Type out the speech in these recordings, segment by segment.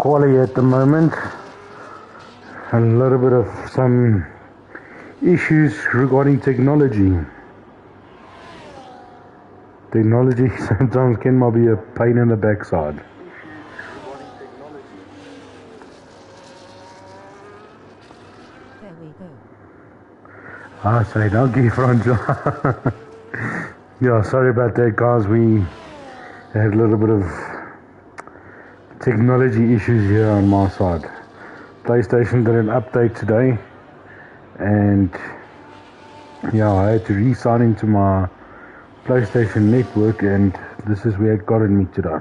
quali at the moment. A little bit of some issues regarding technology. Technology sometimes can be a pain in the backside. There we go. Sorry, dankie Franjo. Yeah, sorry about that guys, we had a little bit of technology issues here on my side. PlayStation did an update today and yeah, I had to re-sign into my PlayStation network and this is where it got me today.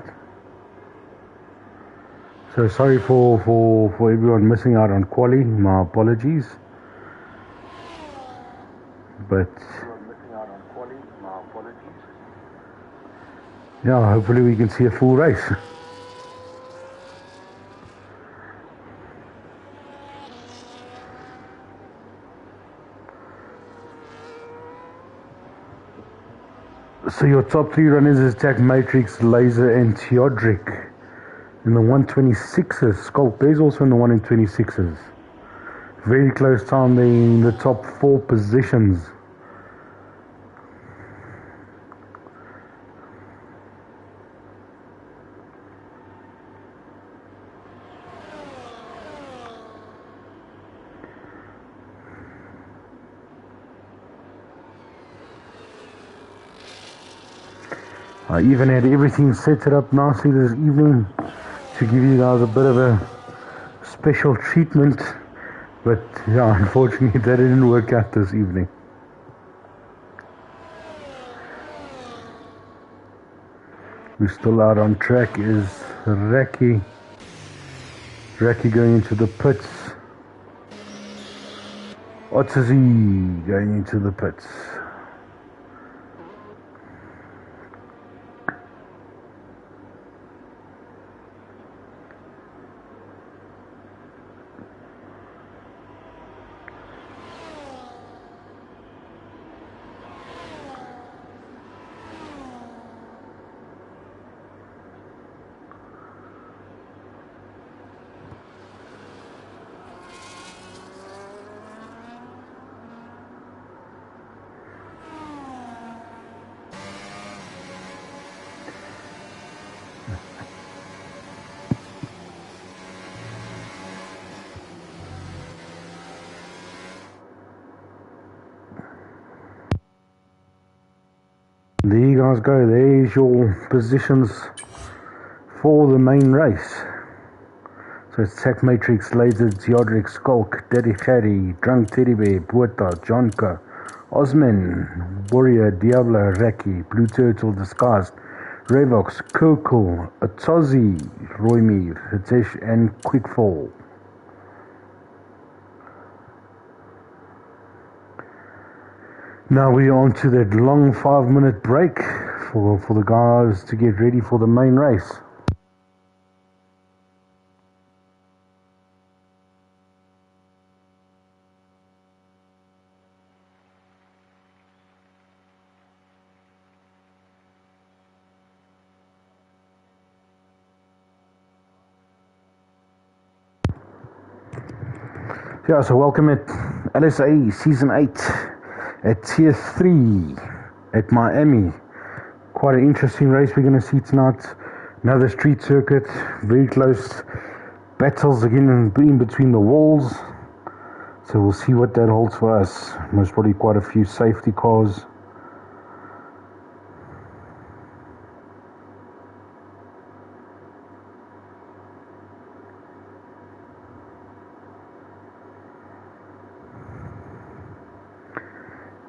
So sorry for everyone missing out on quali, my apologies. But yeah, hopefully we can see a full race. So your top three runners is Tac Matrix, Laser and Tier3 in the 126s. Skulk, there's also in the 126s. Very close time, they're in the top 4 positions. I even had everything set it up nicely this evening to give you guys a bit of a special treatment, but yeah, unfortunately that didn't work out this evening. We're still out on track is Raki going into the pits. Otzi going into the pits. There you guys go, there's your positions for the main race. So it's Tac Matrix, Laser, Tier3, Skulk, Daddy Harry, Drunk Teddy Bear, Buerta, Jonka, Osman, Warrior, Diablo, Raki, Blue Turtle, Disguised, Revox, Coco, Atozi, Roymir, Hitesh and Quickfall. Now we're on to that long 5-minute break for the guys to get ready for the main race. Yeah, so welcome at LSA Season 8 at Tier 3 at Miami. Quite an interesting race we're going to see tonight. Another street circuit, very close battles again in between the walls. So we'll see what that holds for us. Most probably quite a few safety cars.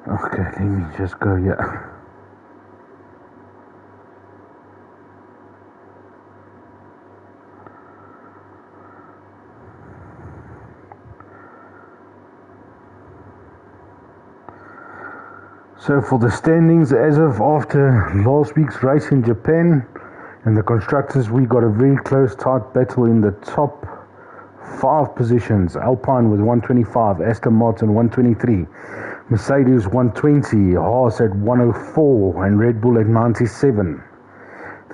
Okay, let me just go, yeah. So for the standings, as of after last week's race in Japan, and the constructors, we got a very close, tight battle in the top 5 positions. Alpine with 125, Aston Martin 123, Mercedes 120, Haas at 104, and Red Bull at 97.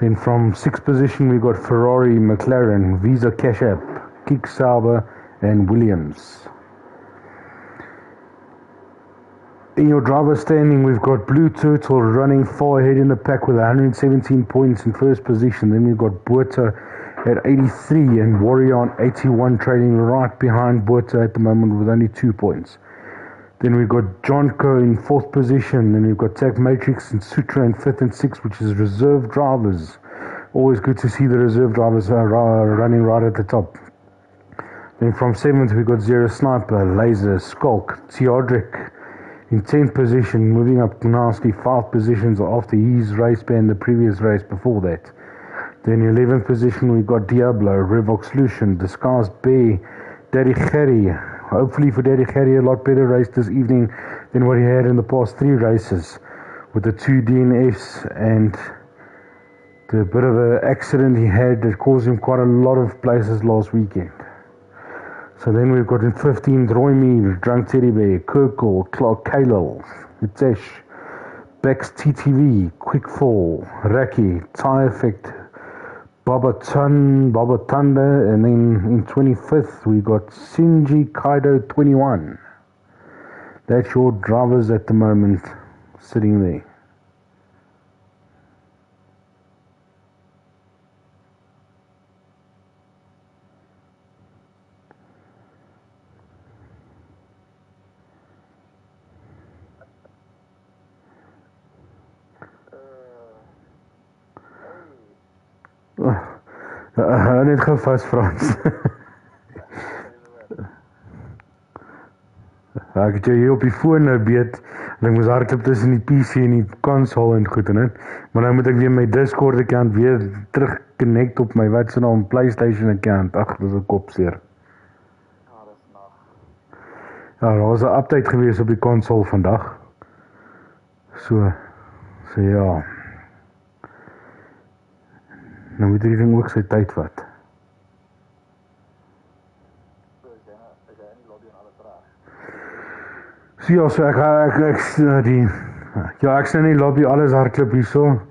Then from 6th position we got Ferrari, McLaren, Visa Cash App, Kick Sauber and Williams. In your driver standing, we've got Blue Turtle running far ahead in the pack with 117 points in first position. Then we've got Buerta at 83 and Warrior on 81, trailing right behind Buerta at the moment with only 2 points. Then we've got Jonko in 4th position. Then we've got Tech Matrix and Sutra in 5th and 6th, which is reserve drivers. Always good to see the reserve drivers running right at the top. Then from 7th, we've got Zero Sniper, Laser, Skulk, Theodric in 10th position, moving up nicely 5 positions after his race ban the previous race before that. Then 11th position, we got Diablo, Revox Lucian, Disguised Bear, Daddy Harry. Hopefully for Daddy Harry, a lot better race this evening than what he had in the past 3 races with the 2 DNFs and the bit of an accident he had that caused him quite a lot of places last weekend. So then we've got in 15th, Roymir, Drunk Teddy Bear, Kirkle, Clark Kalil, Hitesh, Bex TTV, Quickfall, Raki, Tie Effect, Baba Tunda, and then in 25th we got Shinji Kaido 21. That's your drivers at the moment sitting there. Hou net gou vas, Frans. Ek het jou hier op die foon nou beet en ek moes hardloop tussen die PC en die console en goed en maar nou moet ek weer my Discord account weer terug connect op my wat se naam PlayStation account. Ag, dis 'n kopseer. Ja, dis nag. Ja, daar was 'n update gewees op die console vandag. So ja. Nou moet die ding ook sy tyd vat. So ja, so ek sien nie lobby alles hardloop hierso.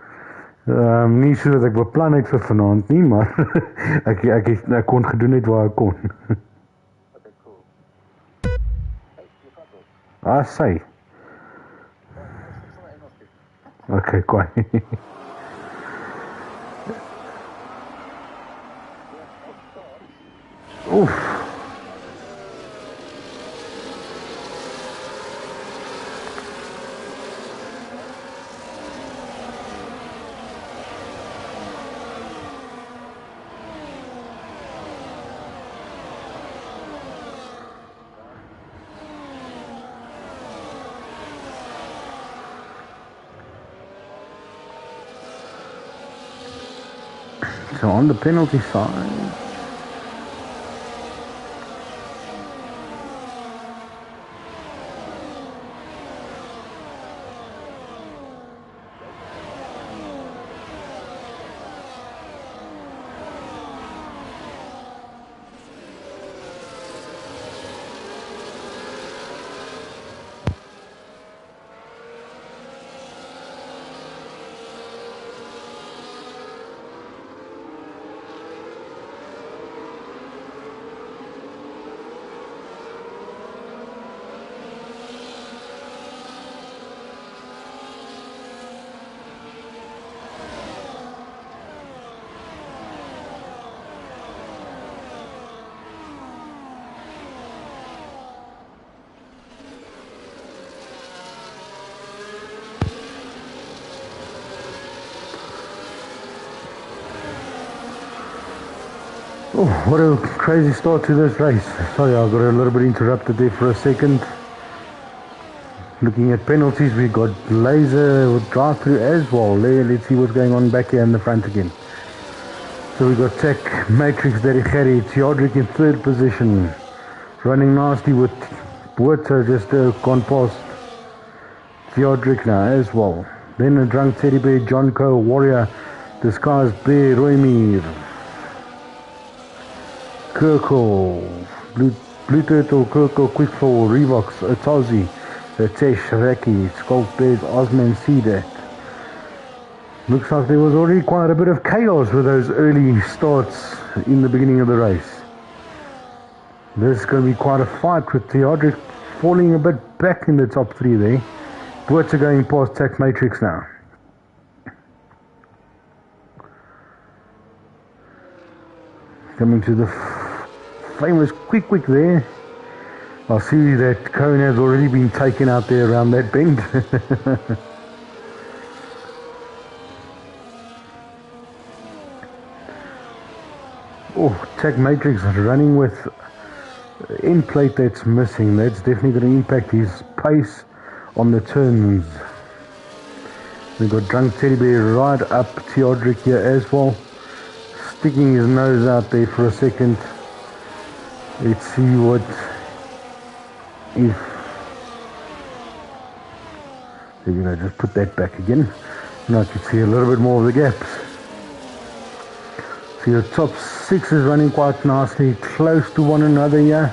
Nie so dat ek beplan het vir vanaand nie, maar ek kon gedoen het waar ek kon. Okay, cool. Ah, sy. Okay, kwai. Oef. So on the penalty side. Oh, what a crazy start to this race. Sorry, I got a little bit interrupted there for a second. Looking at penalties, we got Laser with drive-through as well. Let's see what's going on back here in the front again. So we got Tech, Matrix, Derigeri, Theodric in 3rd position. Running nasty with Buerta just gone past Theodric now as well. Then a Drunk Teddy Bear, Jonko, Warrior, Disguised Bear, Roymir, Kirkle, Blue Turtle, Kirkle, Quickfall, Revox, Atazi, Tesh, Reki, Skulk Bears, Osman Seedat. Looks like there was already quite a bit of chaos with those early starts in the beginning of the race. This is going to be quite a fight with Tier3 falling a bit back in the top 3 there. Buerta going past Tech Matrix now. Coming to the famous quick there. I see that cone has already been taken out there around that bend. Oh, Tech Matrix running with end plate that's missing. That's definitely going to impact his pace on the turns. We've got Drunk Teddy Bear right up Tier3 here as well, sticking his nose out there for a second. Let's see what if there we go, just put that back again. Now I can see a little bit more of the gaps. See the top 6 is running quite nicely, close to one another here.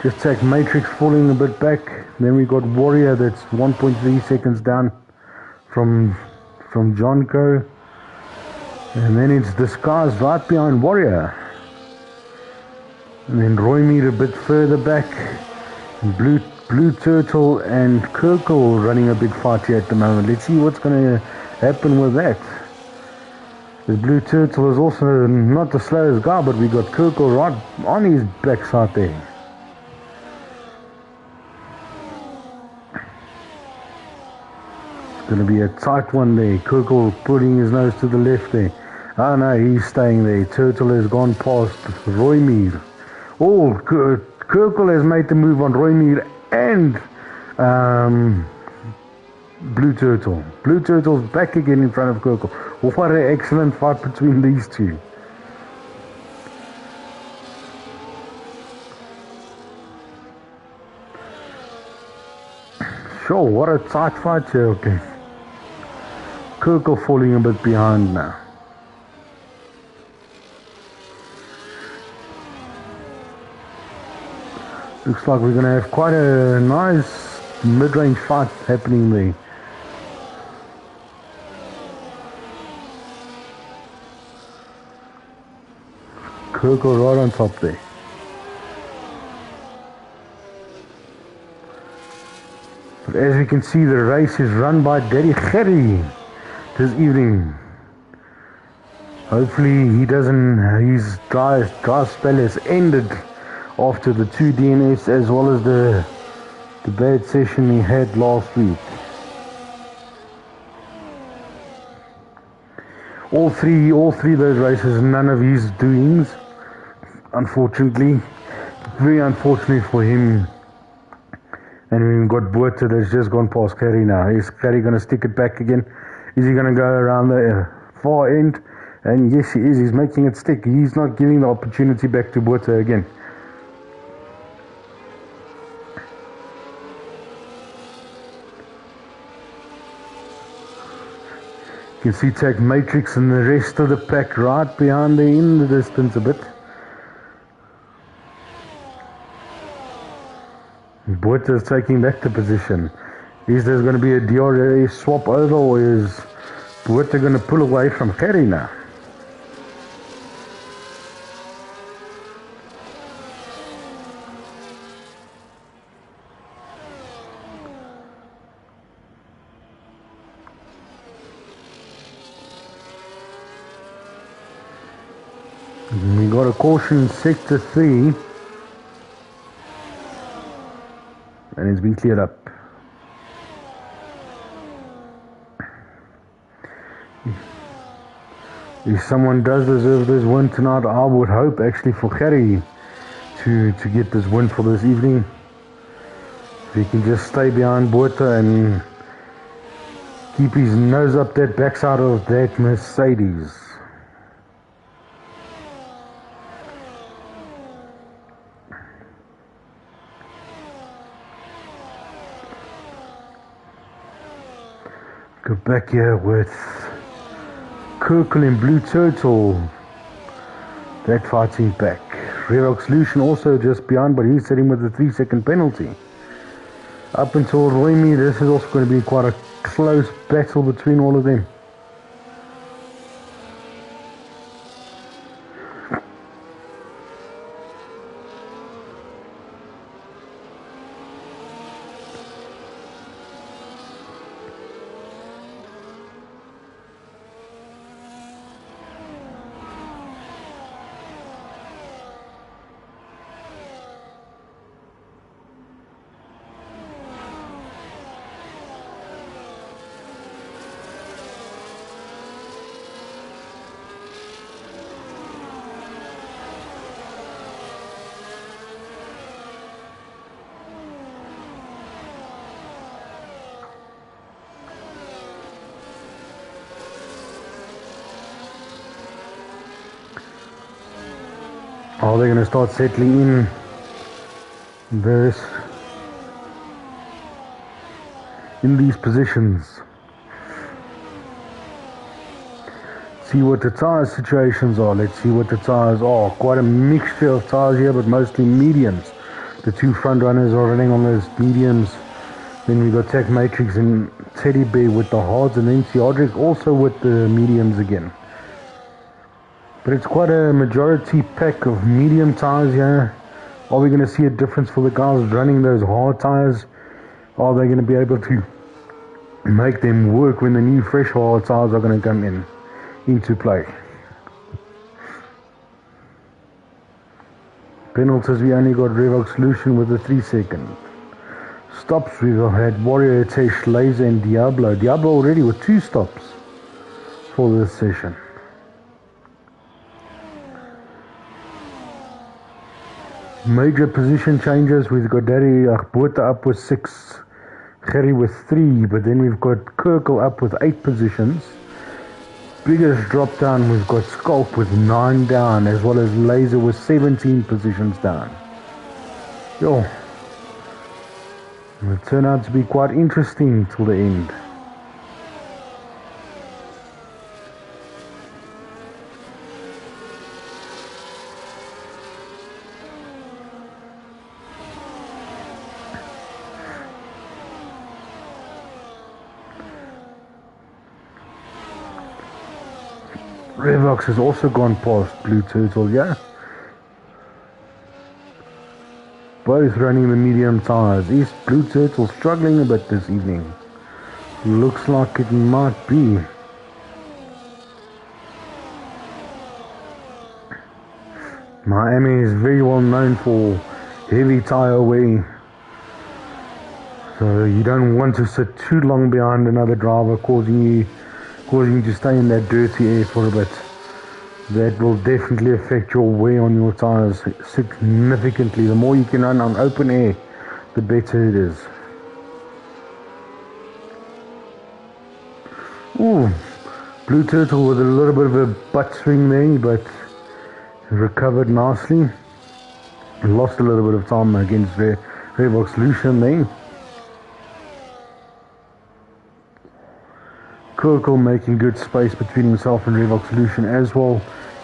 Just Tech Matrix falling a bit back. Then we got Warrior that's 1.3 seconds down from Jonko. And then it's Disguise right behind Warrior. And then Roymead a bit further back. Blue Turtle and Kirkle running a big fight here at the moment. Let's see what's going to happen with that. The Blue Turtle is also not the slowest guy, but we got Kirkle right on his backside there. It's going to be a tight one there. Kirkle putting his nose to the left there. Oh no, he's staying there. Turtle has gone past Roymead. Oh, Kirkle has made the move on Roymead and Blue Turtle. Blue Turtle's back again in front of Kirkle. What an excellent fight between these two. Sure, what a tight fight here. Okay. Kirkle falling a bit behind now. Looks like we're going to have quite a nice mid-range fight happening there. Kirkle right on top there. But as we can see, the race is run by Daddy Gerry this evening. Hopefully he doesn't, his dry spell has ended after the 2 DNS as well as the bad session he had last week. All three of those races, none of his doings, unfortunately. Very unfortunate for him. And we've got Buerta that's just gone past Gerry now. Is Gerry going to stick it back again? Is he going to go around the far end? And yes, he is. He's making it stick. He's not giving the opportunity back to Buerta again. You can see Tech Matrix and the rest of the pack right behind there in the distance a bit. Buerta is taking back the position. Is there going to be a DRA swap over, or is Buerta going to pull away from Gerry now? We got a caution sector 3 and it's been cleared up. If someone does deserve this win tonight, I would hope actually for Gerry to get this win for this evening. If he can just stay behind Buerta and keep his nose up that backside of that Mercedes. Go back here with Kirkle and Blue Turtle. That fighting back. Revox Lucian also just behind, but he's sitting with a 3-second penalty. Up until Roymead, this is also going to be quite a close battle between all of them. Are they going to start settling in these positions? See what the tyre situations are. Let's see what the tyres are. Quite a mixture of tyres here, but mostly mediums. The two front runners are running on those mediums. Then we got Tech Matrix and Teddy Bear with the hards, and then Tier3 also with the mediums again. But it's quite a majority pack of medium tyres here. Are we going to see a difference for the guys running those hard tyres? Are they going to be able to make them work when the new fresh hard tyres are going to come into play? Penalties, we only got Revox Solution with a 3 second. Stops, we've had Warrior, Tesh, Laser and Diablo. Diablo already with 2 stops for this session. Major position changes, we've got Daddy Bota up with 6, Gerry with 3, but then we've got Kirkle up with 8 positions. Biggest drop down, we've got Skulk with 9 down, as well as Laser with 17 positions down. Yo, it turned out to be quite interesting till the end. Revox has also gone past Blue Turtle, yeah? Both running the medium tyres. Is Blue Turtle struggling a bit this evening? Looks like it might be. Miami is very well known for heavy tyre wear. So you don't want to sit too long behind another driver, causing you to stay in that dirty air for a bit. That will definitely affect your wear on your tyres significantly. The more you can run on open air, the better it is. Ooh, Blue Turtle with a little bit of a butt swing there, but recovered nicely. Lost a little bit of time against Revox Solution there. Kirkle making good space between himself and Revox Solution as well,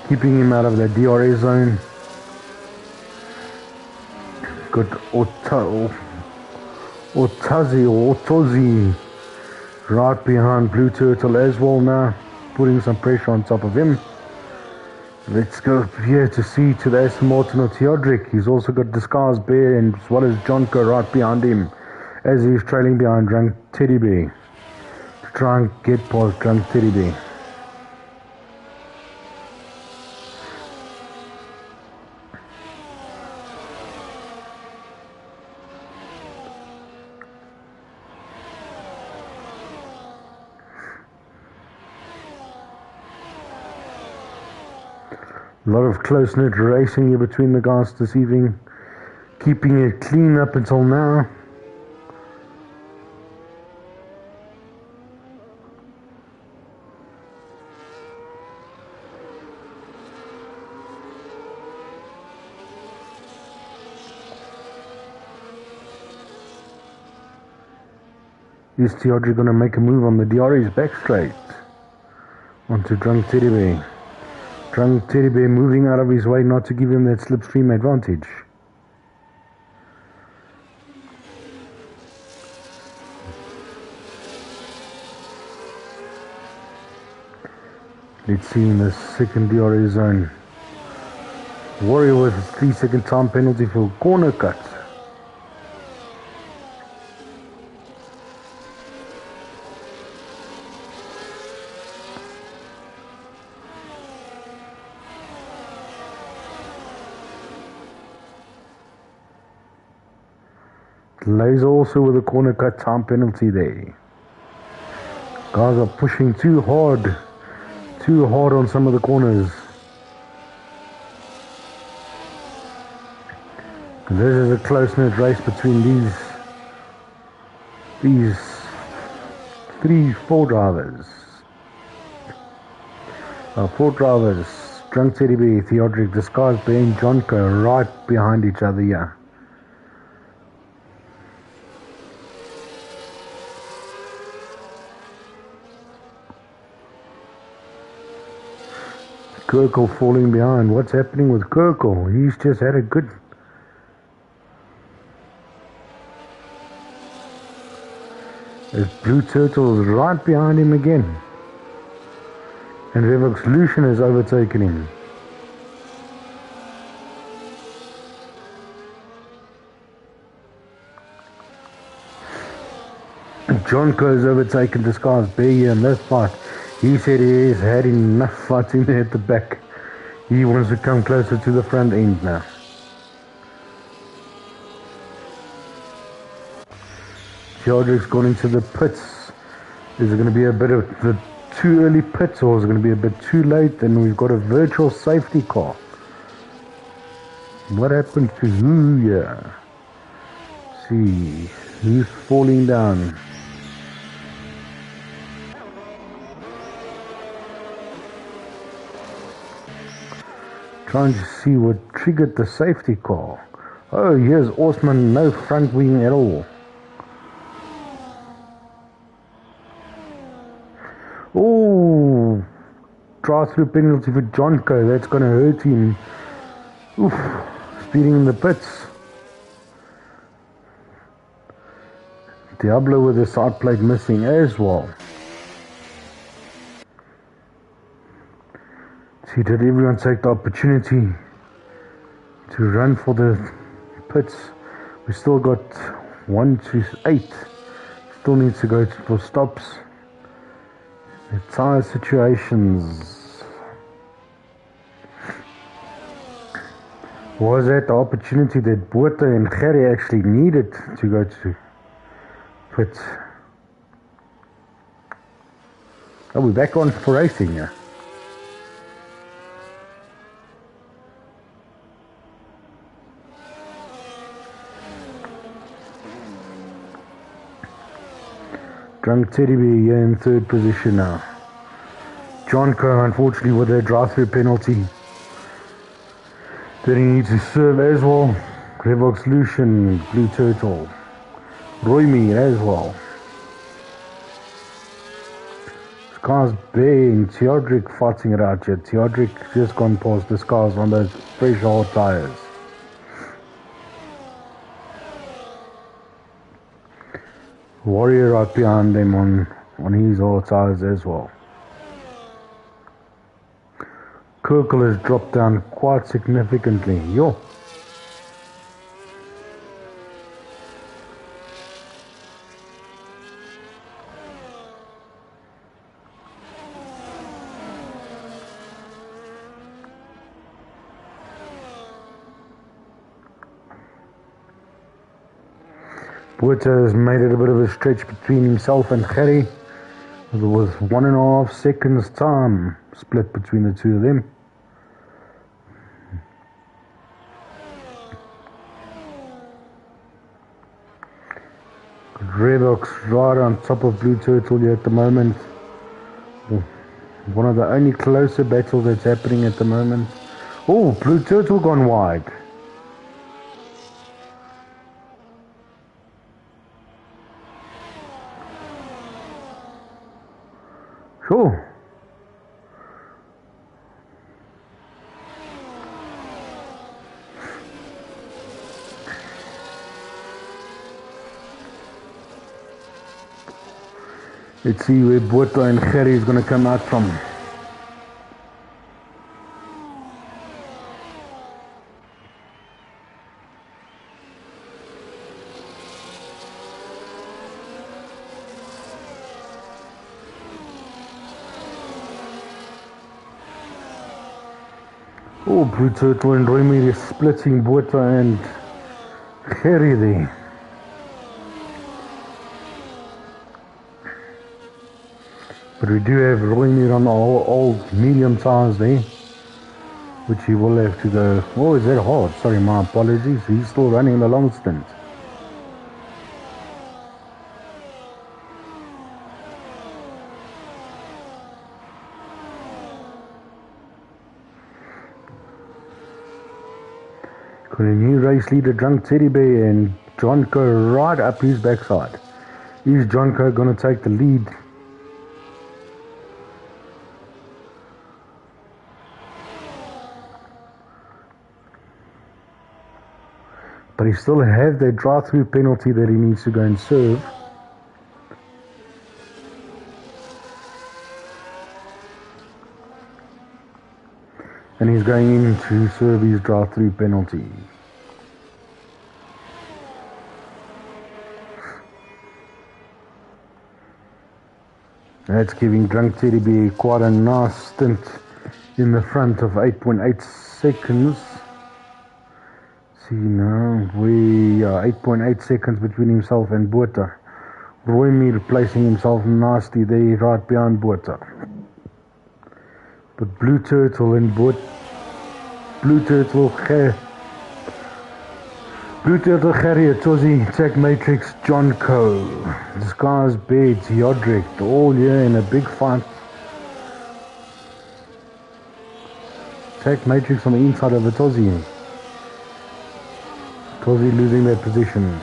keeping him out of the DRS zone. Got Otozi right behind Blue Turtle as well now, putting some pressure on top of him. Let's go here to see to the Aston Martin of Tier3. He's also got Disguised Bear and as well as Jonko right behind him as he's trailing behind Drunk Teddy Bear. Try and get past Drunk Teddy Bear. A lot of close-knit racing here between the guys this evening, keeping it clean up until now. Is Tier3 going to make a move on the DRS back straight? Onto Drunk Teddy Bear. Drunk Teddy Bear moving out of his way not to give him that slipstream advantage. Let's see in the second DRS zone. Warrior with a 3-second time penalty for corner cut. Laser also with a corner cut time penalty there. Guys are pushing too hard on some of the corners. This is a close-knit race between these 4 drivers. 4 drivers Drunk Teddy Bear, Theodoric, Disguised Bear and Jonko right behind each other here. Kirkle falling behind. What's happening with Kirkle? He's just had a good... There's Blue Turtle's right behind him again. And Revolution has overtaken him. Jonko has overtaken Disguised Bear here in this fight. He said he has had enough fighting there at the back. He wants to come closer to the front end now. Theodoric's gone into the pits. Is it going to be a bit of the too early pits, or is it going to be a bit too late? And we've got a virtual safety car. What happened to who here? See, who's falling down? Trying to see what triggered the safety car. Oh, here's Osman, no front wing at all. Oh, drive-through penalty for Jonko. That's going to hurt him. Oof, speeding in the pits. Diablo with the side plate missing as well. See, did everyone take the opportunity to run for the pits? We still got 1 to 8. Still need to go for stops. The tire situations. Was that the opportunity that Botha and Gerry actually needed to go to pits? Are we back on for racing here? Drunk Teddy Bear here in third position now. Jonko, unfortunately, with a drive-through penalty that he needs to serve as well. Revolution, Blue Turtle. Royme as well. Scars Bear and Theodoric fighting it out here. Theodoric just gone past the Scars on those fresh hard tires. Warrior right behind them on his hard tires as well. Kirkle has dropped down quite significantly. Yo. Botha has made it a bit of a stretch between himself and Gerry. With 1.5 seconds time split between the two of them. Redox right on top of Blue Turtle here at the moment. One of the only closer battles that's happening at the moment. Oh, Blue Turtle gone wide. Sure. Let's see where Botha and Gerry is going to come out from. Oh, Blue Turtle and Royme is splitting Botha and Gerry there. But we do have Royme on the old medium tires there, which he will have to go. Oh, is that hard? Sorry, my apologies. He's still running the long stint. Got a new race leader, Drunk Teddy Bear, and Jonko right up his backside. Is Jonko going to take the lead? But he still has that drive-through penalty that he needs to go and serve. And he's going in to serve his drive-through penalty. That's giving Drunk Teddy Bear quite a nice stint in the front of 8.8 seconds. See now, we are 8.8 seconds between himself and Botha. Royme placing himself nicely there right behind Botha. But Blue Turtle and Harrier, Tozzy, Tech Matrix, John Coe, Disguise Bed, Yodrick, all here in a big fight. Tech Matrix on the inside of the Tozzy. Tozzy losing that position.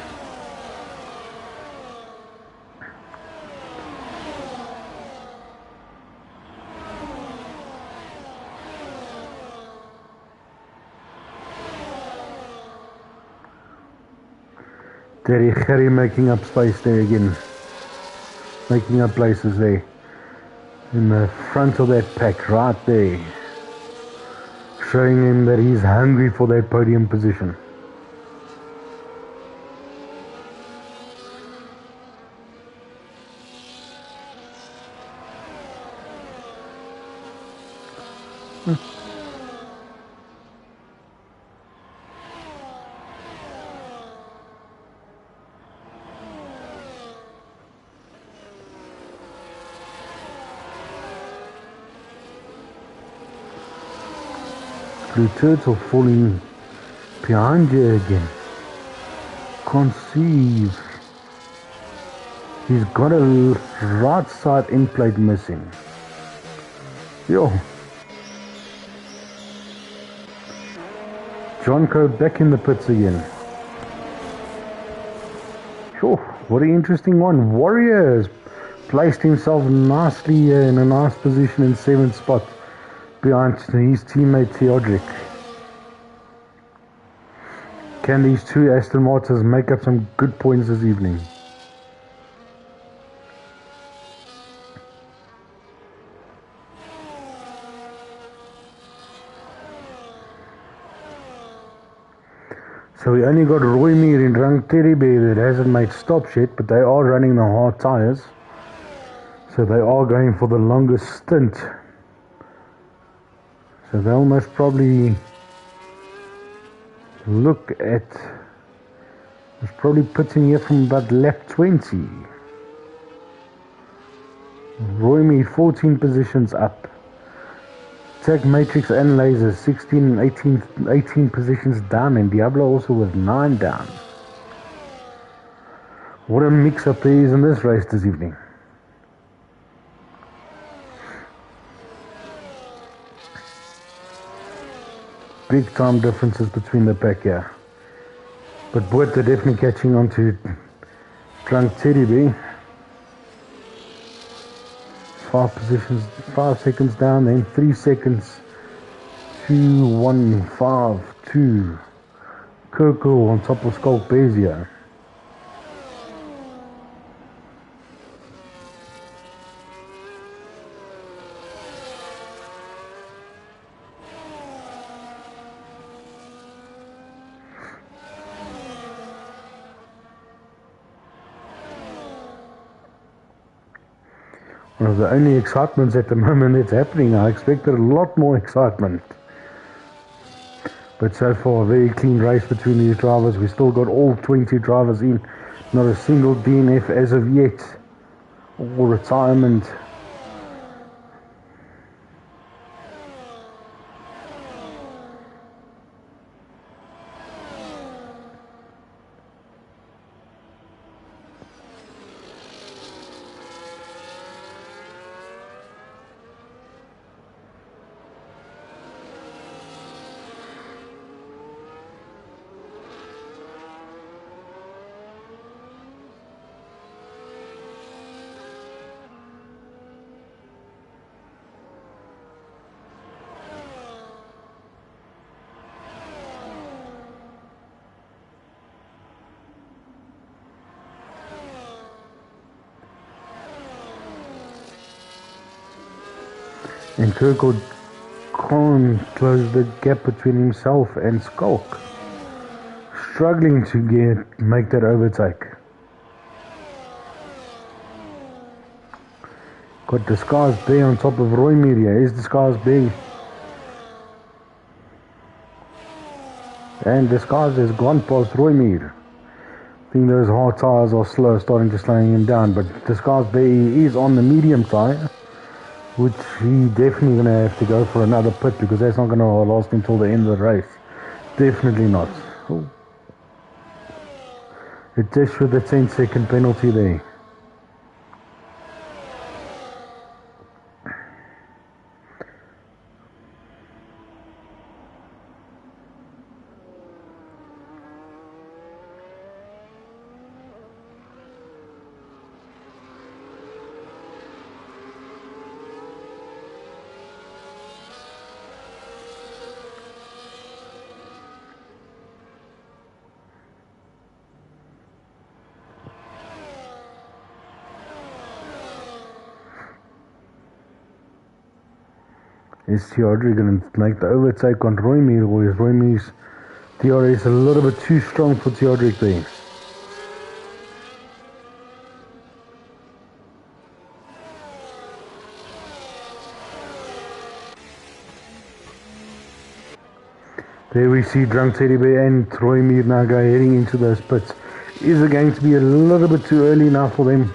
Harry making up space there again. Making up places there. In the front of that pack, right there. Showing him that he's hungry for that podium position. Blue Turtle falling behind you again. Conceive. He's got a right side end plate missing. Yo. Jonko back in the pits again. Sure, what an interesting one. Warrior has placed himself nicely in a nice position in 7th spot behind his teammate Theodric. Can these two Aston Martins make up some good points this evening? So we only got Royme and Drunk Teddy Bear that hasn't made stops yet, but they are running the hard tyres. So they are going for the longest stint. So they'll most probably look at, it's probably putting here from about lap 20. Royme 14 positions up. Tech Matrix and Laser 16 and 18 positions down, and Diablo also with 9 down. What a mix up there is in this race this evening. Big time differences between the pack here. But Botha definitely catching on to Drunk Teddy Bear. 5 seconds down, then 3 seconds. 2, 1, 5, 2. Coco on top of Skulk Bezia. One of the only excitements at the moment that's happening. I expected a lot more excitement. But so far, a very clean race between these drivers. We still got all 20 drivers in. Not a single DNF as of yet. Or retirement. And Kirkwood can't close the gap between himself and Skulk. Struggling to make that overtake. Got Disguised Bear on top of Roy Media. Here's Disguised Bear. And Disguised has gone past Roy Mead. I think those hard tires are starting to slowing him down, but Disguised Bear is on the medium tire, which he definitely going to have to go for another pit because that's not going to last until the end of the race. Definitely not. Oh. It just with the 10-second penalty there. Is Tier3 going to make the overtake on Roy Mead, or is Roy Mead's TRS a little bit too strong for Tier3 there? There we see Drunk Teddy Bear and Roy Mead now heading into those pits. Is it going to be a little bit too early now for them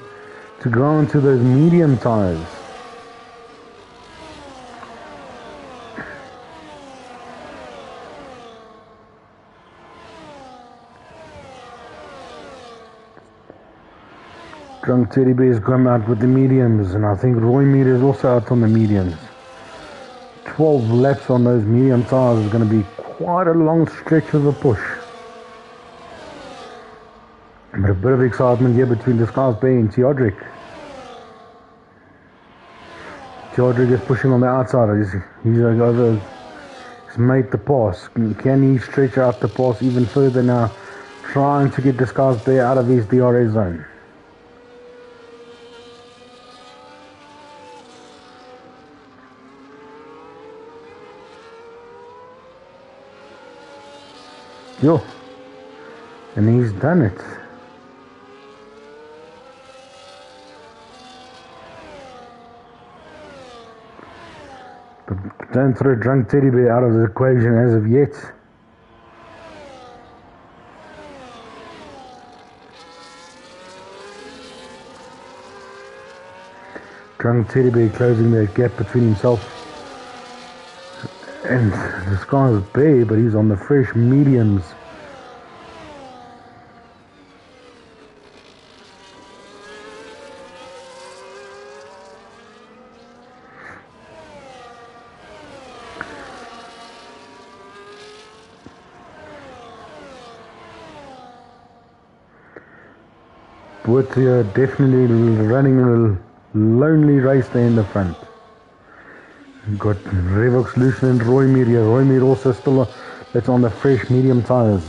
to go onto those medium tires? Drunk Teddy Bear has come out with the mediums, and I think Roy Mead is also out on the mediums. 12 laps on those medium tires is going to be quite a long stretch of a push. But a bit of excitement here between Disguised Bear and Tier3. Tier3 is pushing on the outside. He's made the pass. Can he stretch out the pass even further now? Trying to get Disguised Bear out of his DRS zone. Yo, and he's done it. But don't throw Drunk Teddy Bear out of the equation as of yet. Drunk Teddy Bear closing that gap between himself and this guy's Bear, but he's on the fresh mediums. But definitely running a lonely race there in the front. Got Revox Lucian and Roy Mead here. Roy Mead also still that's on the fresh medium tires.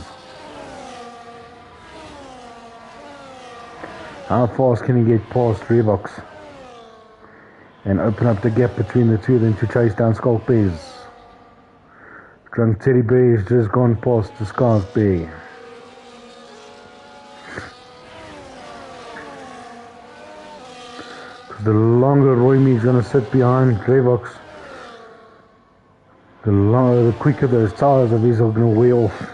How fast can he get past Revox and open up the gap between the two of them to chase down Skulk Bears? Drunk Teddy Bear has just gone past the Disguised Bear. The longer Roy Mead's going to sit behind Revox, the quicker those tires of his are going to wear off.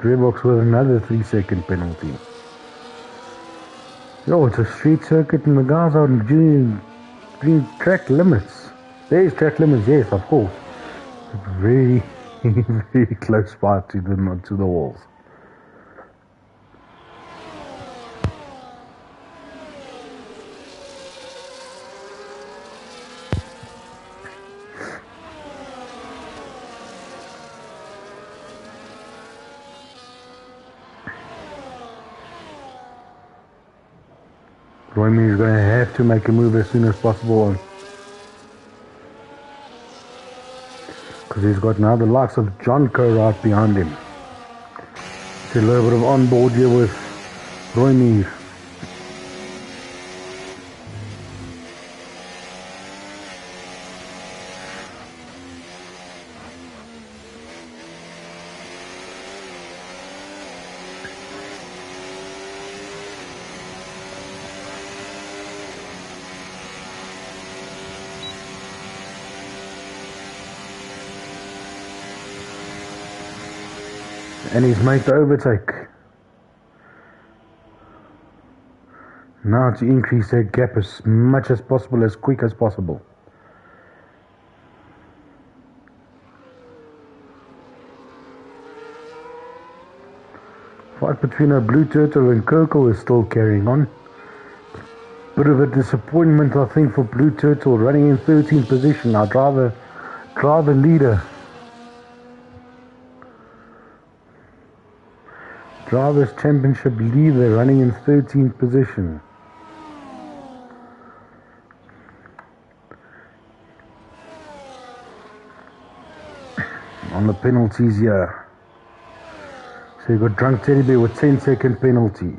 Revox with another 3-second penalty. Yo, it's a street circuit and the guys are doing track limits. There's track limits, yes, of course. Very, very close by to the walls. Royme is going to have to make a move as soon as possible. Because he's got now the likes of John Kerr right behind him. It's a little bit of on board here with Royme. And he's made the overtake. Now to increase that gap as much as possible, as quick as possible. Fight between a Blue Turtle and Kirkle is still carrying on. Bit of a disappointment, I think, for Blue Turtle, running in 13th position. Our driver leader. Drivers' Championship leader running in 13th position. On the penalties here. So you've got Drunk Teddy Bear with 10-second penalty.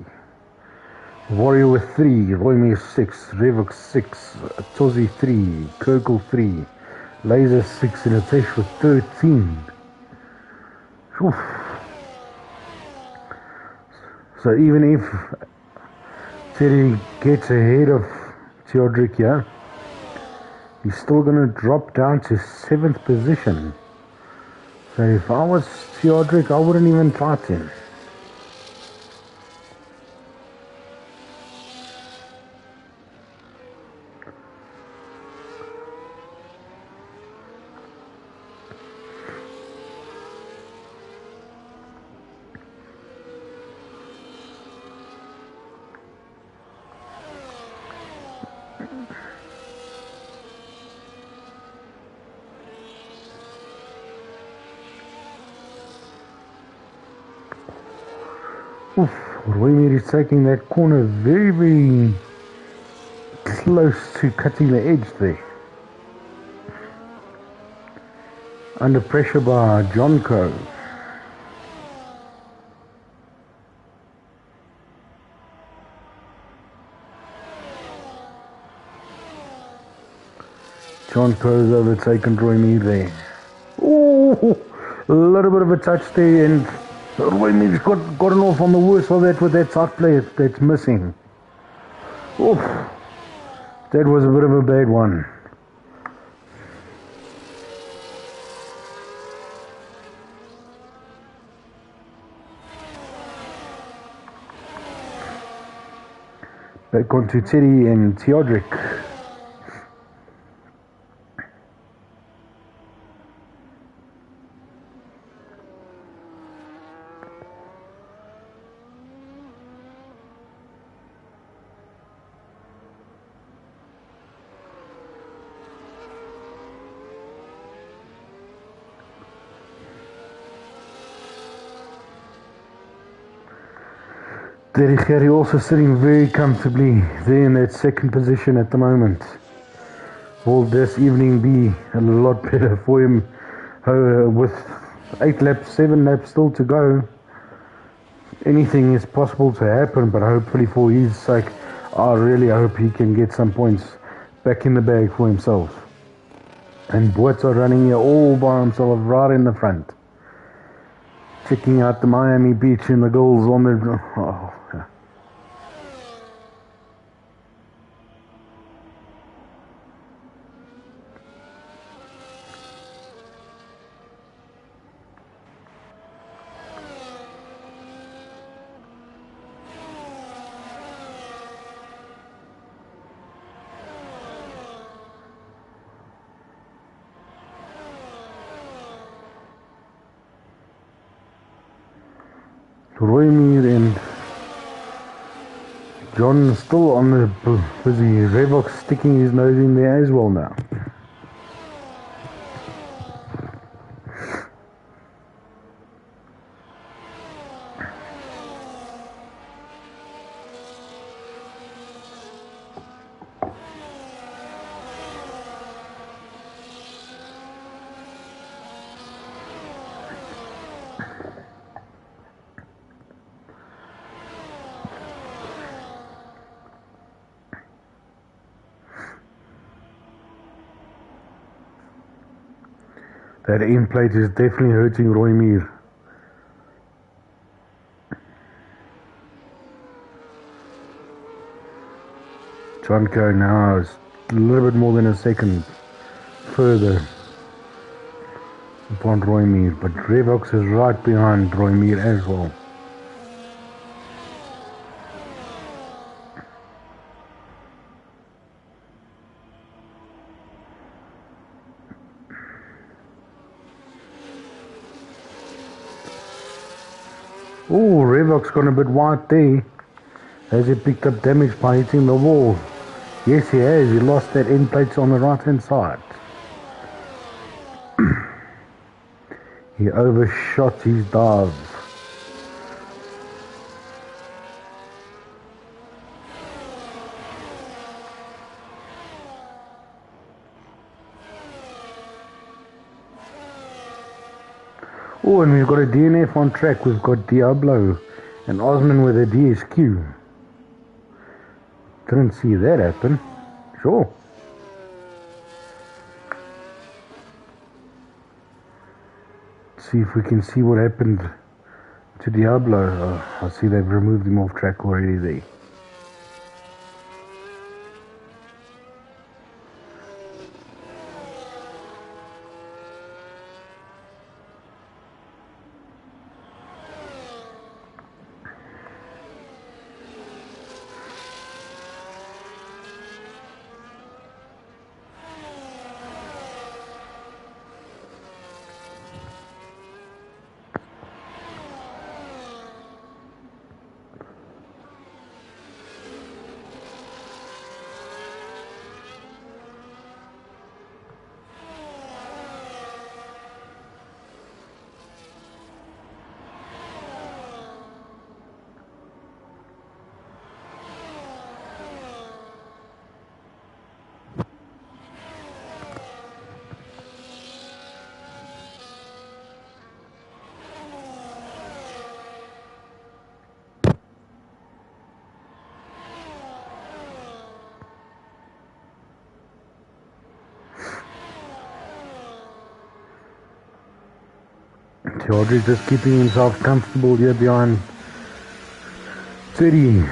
Warrior with 3, Royme 6, Revok 6, Tozi 3, Kirkle 3, Laser 6, and Atesh with 13. Oof. So even if Teddy gets ahead of Theodric here, he's still going to drop down to 7th position. So if I was Theodric, I wouldn't even fight him. Oof, Royme is taking that corner very, very close to cutting the edge there. Under pressure by John Crow. John Crow's overtaken Royme there. Ooh, a little bit of a touch there, and Royme's gotten off on the worst of that with that side play that's missing. Oof, that was a bit of a bad one. Back onto Teddy and Theodric. Derry also sitting very comfortably there in that second position at the moment. Will this evening be a lot better for him with 7 laps still to go? Anything is possible to happen, but hopefully for his sake, I really hope he can get some points back in the bag for himself. And Boat's running here all by himself right in the front. Checking out the Miami Beach and the goals on the... Oh. Royme and John still on the busy. Revok sticking his nose in there as well now. That end plate is definitely hurting Roy Meir. Jonko now is a little bit more than a second further upon Roy Meir, but Revox is right behind Roy Meir as well. Oh, Revox gone a bit wide there. Has he picked up damage by hitting the wall? Yes, he has. He lost that end plate on the right hand side. He overshot his dive. Oh, and we've got a DNF on track. We've got Diablo and Osman with a DSQ. Didn't see that happen. Sure. See if we can see what happened to Diablo. I see they've removed him off track already there. Tier3 just keeping himself comfortable here behind City.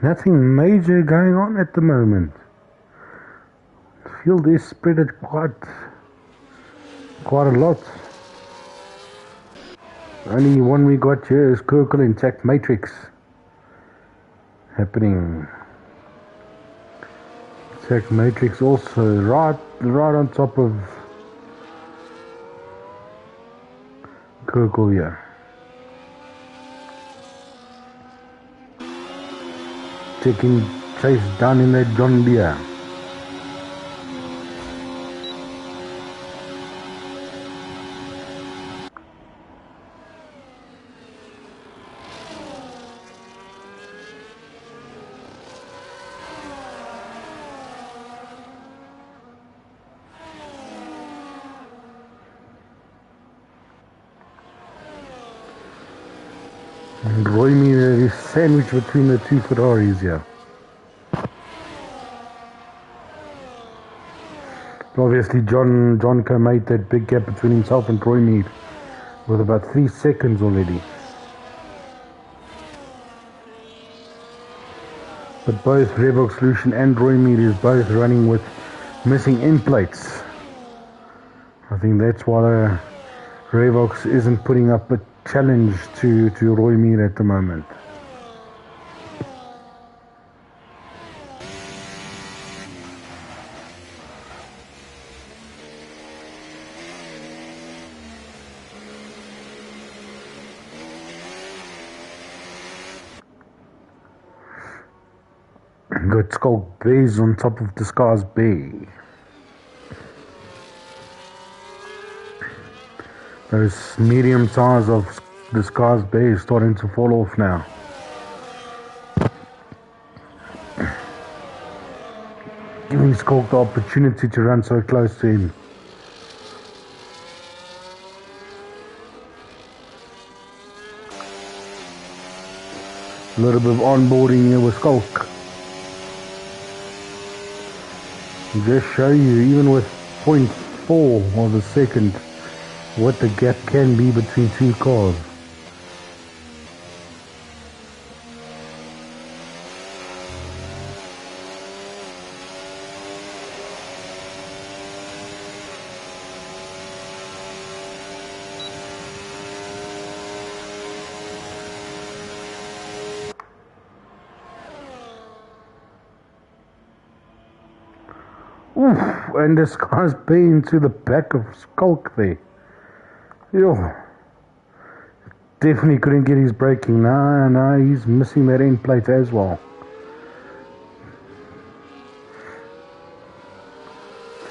Nothing major going on at the moment. Field is spread it quite a lot. Only one we got here is Kirkle and Tech Matrix happening. Tech Matrix also right on top of Kirkle here. Taking chase down in that John Deere. And Roy Meir is sandwiched between the two Ferraris here. Obviously, Jonko made that big gap between himself and Roy Meir with about 3 seconds already. But both Revox Solution and Roy Meir is both running with missing end plates. I think that's why Revox isn't putting up a challenge to Roy Meir at the moment. Got Skulk Bays on top of Disguise Bay. Those medium size of Disguise Bay is starting to fall off now. Skulk the opportunity to run so close to him. A little bit of onboarding here with Skulk. Just show you, even with 0.4 of a second, what the gap can be between two cars. Oof, and this guy's been to the back of Skulk there. Yo, definitely couldn't get his braking. No, he's missing that end plate as well.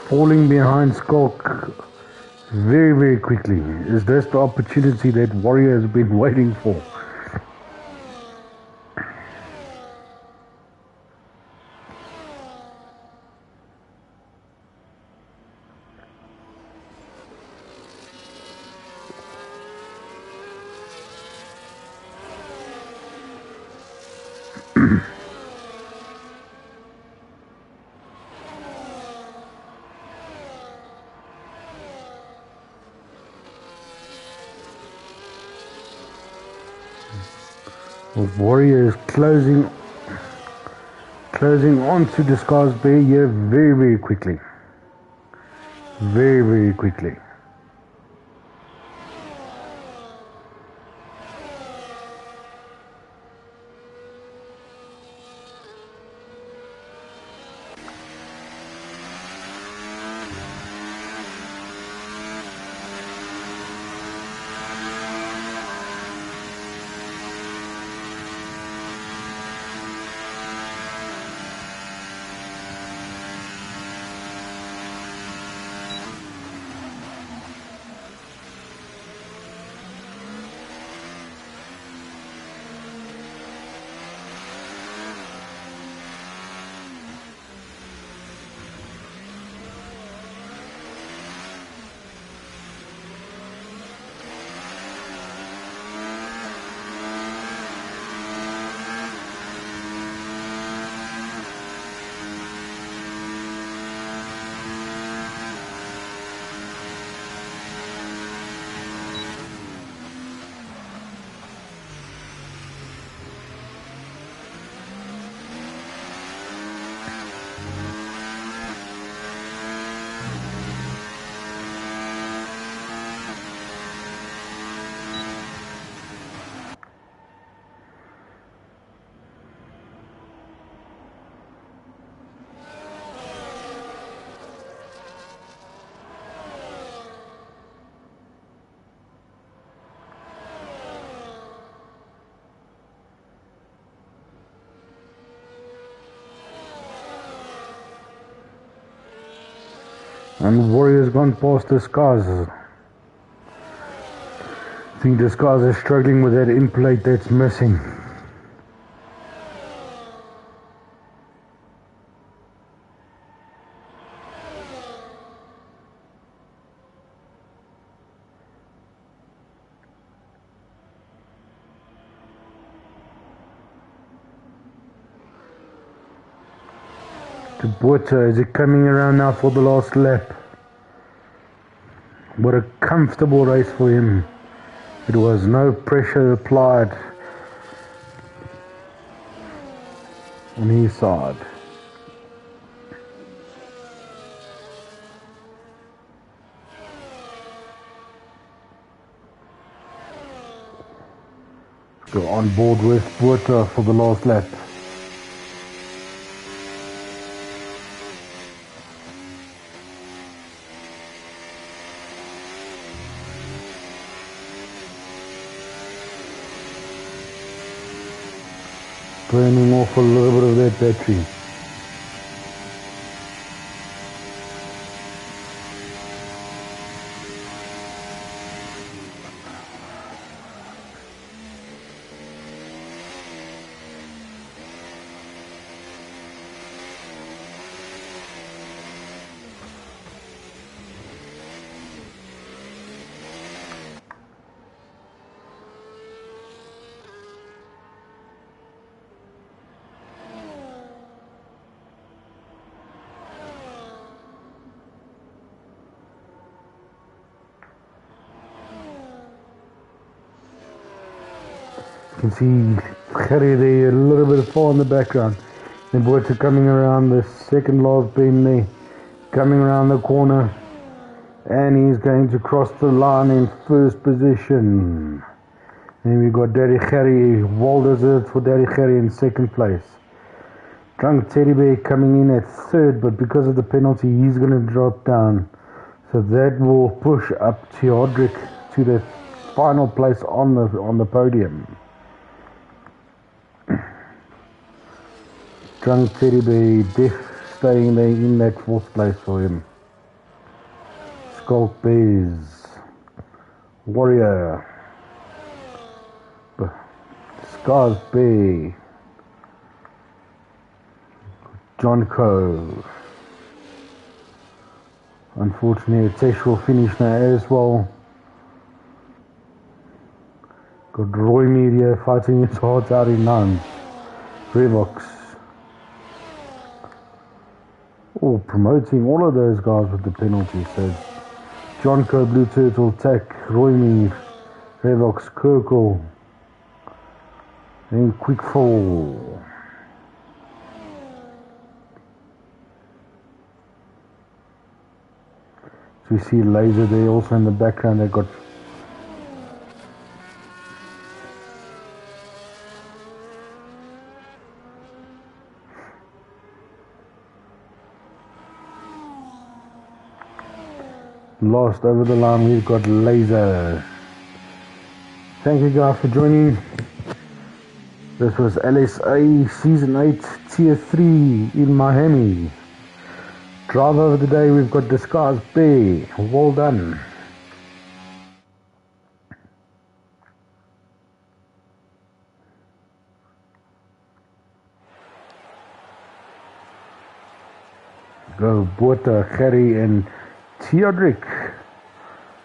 Falling behind Skulk very, very quickly. Is this the opportunity that Warrior has been waiting for? Warrior is closing onto the Scars Bay here very, very quickly. Very, very quickly. And Warrior's gone past the Scars. I think the Scars are struggling with that end plate that's missing. To Buerta, is it coming around now for the last lap? What a comfortable race for him. It was no pressure applied on his side. Go on board with Buerta for the last lap. Burning off a little bit of that battery. can see Gerry there a little bit far in the background. The boys are coming around the second last bend there, coming around the corner, and he's going to cross the line in first position. Then we've got Daddy Gerry, well deserved for Daddy Gerry in second place. Drunk Teddy Bear coming in at third, but because of the penalty, he's going to drop down. So that will push up Theodric to the final place on the podium. Drunk Teddy Bear staying there in that fourth place for him. Skulk Bears, Warrior, Scars Bay, John Coe. Unfortunately, Tesh will finish now as well. Got Roy Media fighting his heart out in ninth. Revox. Oh, promoting all of those guys with the penalty. So John Coe, Blue Turtle, Tack, Roy Mead, Revox, Kirkle, and Quick Fall. So we see Laser there also in the background. They got lost over the line. We've got Laser. Thank you guys for joining. This was LSA Season 8 Tier 3 in Miami. Driver of the day, we've got Disguise Bay. Well done. Go Bota, Gerry and Theodric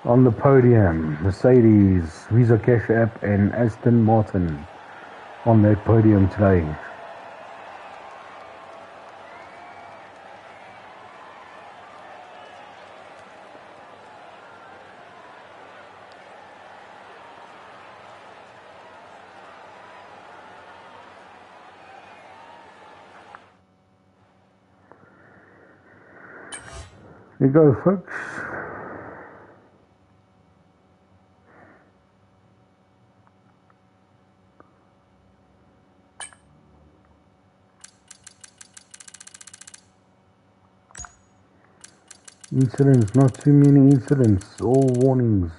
on the podium. Mercedes, Visa Cash App and Aston Martin on that podium today. There you go, folks. Incidents, not too many incidents, all warnings.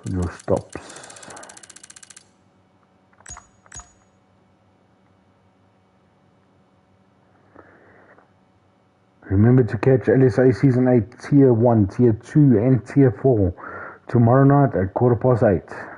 Your stops. Remember to catch LSA Season 8 Tier 1, Tier 2 and Tier 4 tomorrow night at 8:15.